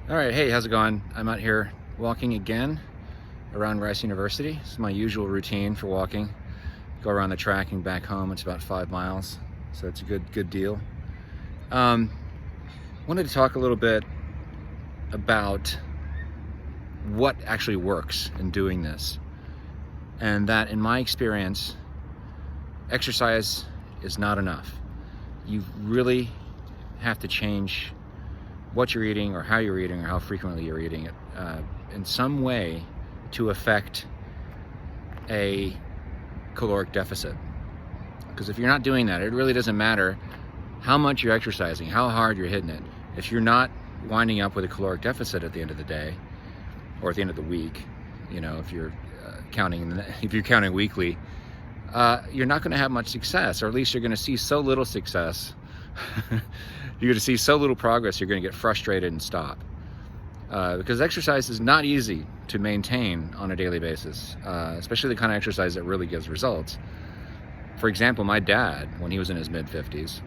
All right, hey, how's it going? I'm out here walking again around Rice University. This is my usual routine for walking. Go around the track and back home. It's about 5 miles, so it's a good deal. Um, Wanted to talk a little bit about what actually works in doing this, and that, in my experience, exercise is not enough. You really have to change what you're eating, or how you're eating, or how frequently you're eating it in some way to affect a caloric deficit. Because if you're not doing that, it really doesn't matter how much you're exercising, how hard you're hitting it. If you're not winding up with a caloric deficit at the end of the day, or at the end of the week, if you're counting weekly, you're not going to have much success, or at least you're going to see so little success. You're going to see so little progress, you're going to get frustrated and stop. Because exercise is not easy to maintain on a daily basis, especially the kind of exercise that really gives results. For example, my dad, when he was in his mid-50s,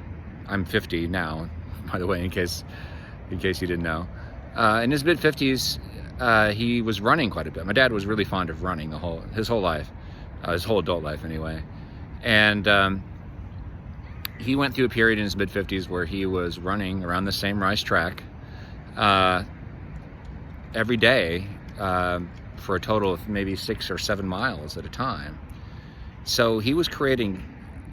I'm 50 now, by the way, in case you didn't know. In his mid-50s, he was running quite a bit. My dad was really fond of running his whole life, his whole adult life anyway. And he went through a period in his mid-50s where he was running around the same rice track every day for a total of maybe 6 or 7 miles at a time. So he was creating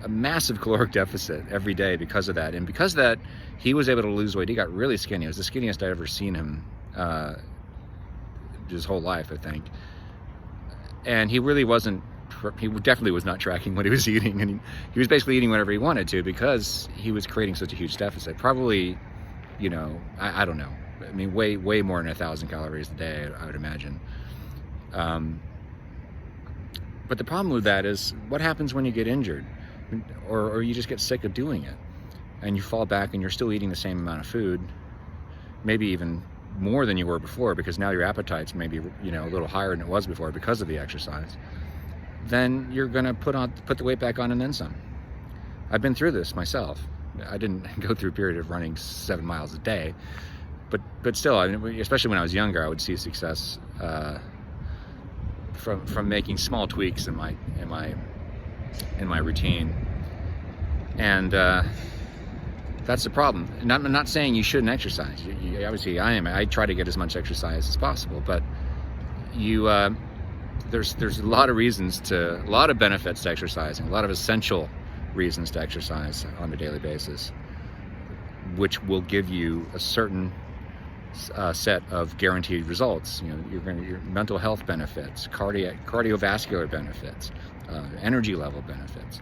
a massive caloric deficit every day because of that. And because of that, he was able to lose weight. He got really skinny. It was the skinniest I'd ever seen him his whole life, I think. And he definitely was not tracking what he was eating, and he was basically eating whatever he wanted to because he was creating such a huge deficit. Probably, I don't know. I mean, way more than 1,000 calories a day, I would imagine. But the problem with that is, what happens when you get injured, or you just get sick of doing it, and you fall back and you're still eating the same amount of food, maybe even more than you were before, because now your appetite's maybe a little higher than it was before because of the exercise. Then you're going to put the weight back on and then some. I've been through this myself. I didn't go through a period of running 7 miles a day, but still, especially when I was younger, I would see success from making small tweaks in my routine, and that's the problem. I'm not saying you shouldn't exercise. Obviously, I try to get as much exercise as possible, but there's a lot of benefits to exercising, a lot of essential reasons to exercise on a daily basis, which will give you a certain set of guaranteed results. Your mental health benefits, cardiovascular benefits, energy level benefits.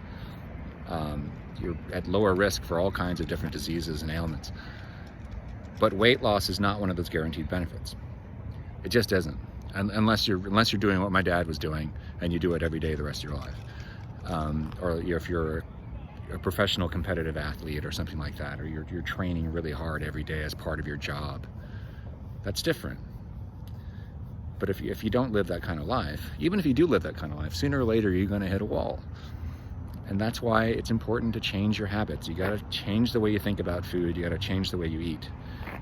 You're at lower risk for all kinds of different diseases and ailments. But weight loss is not one of those guaranteed benefits. It just isn't. Unless you're doing what my dad was doing, and you do it every day the rest of your life, or if you're a professional competitive athlete or something like that, or you're training really hard every day as part of your job. That's different. But if you don't live that kind of life, even if you do live that kind of life, sooner or later you're going to hit a wall. And that's why it's important to change your habits. You got to change the way you think about food. You got to change the way you eat.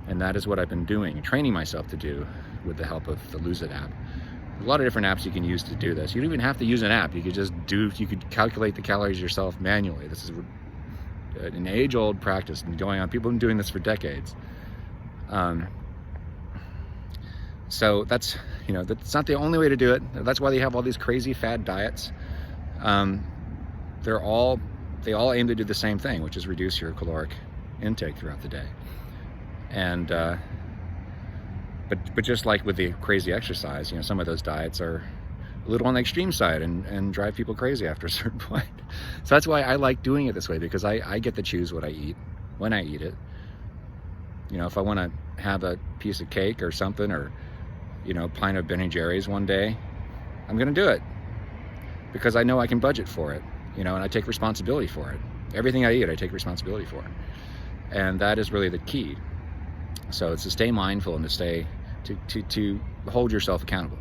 And that is what I've been doing, training myself to do with the help of the Lose It app. A lot of different apps you can use to do this. You don't even have to use an app. You could calculate the calories yourself manually. This is an age-old practice and going on. People have been doing this for decades. So that's not the only way to do it. That's why they have all these crazy fad diets. They all aim to do the same thing, which is reduce your caloric intake throughout the day. And but just like with the crazy exercise, some of those diets are a little on the extreme side and drive people crazy after a certain point. So that's why I like doing it this way, because I get to choose what I eat when I eat it. If I want to have a piece of cake or something, or a pint of Ben & Jerry's one day, I'm going to do it because I know I can budget for it, and I take responsibility for it. Everything I eat, I take responsibility for. And that is really the key. So it's to stay mindful and to hold yourself accountable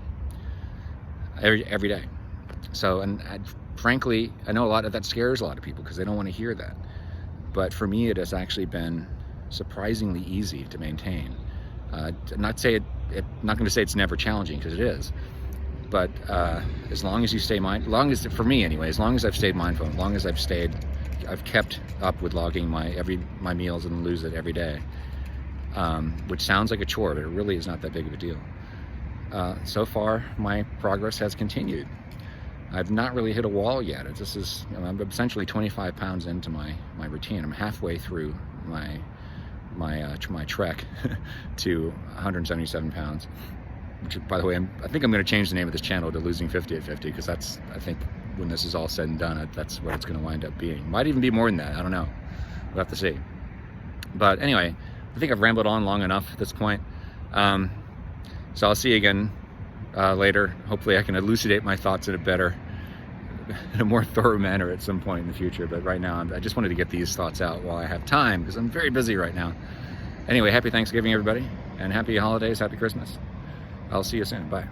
every day. So, and frankly, I know a lot of that scares a lot of people because they don't want to hear that. But for me, it has actually been surprisingly easy to maintain. Not going to say it's never challenging, because it is. But as long as you stay for me anyway, as long as I've stayed mindful, as long as I've kept up with logging my meals and lose it every day, which sounds like a chore, but it really is not that big of a deal. So far, my progress has continued. I've not really hit a wall yet. I'm essentially 25 pounds into my routine. I'm halfway through my trek to 177 pounds. Which, by the way, I think I'm going to change the name of this channel to Losing 50 at 50, because I think when this is all said and done, that's what it's going to wind up being. Might even be more than that. I don't know. We'll have to see. But anyway, I think I've rambled on long enough at this point. So I'll see you again later. Hopefully I can elucidate my thoughts in a more thorough manner at some point in the future. But right now, I just wanted to get these thoughts out while I have time, because I'm very busy right now. Anyway, happy Thanksgiving, everybody, and happy holidays, happy Christmas. I'll see you soon. Bye.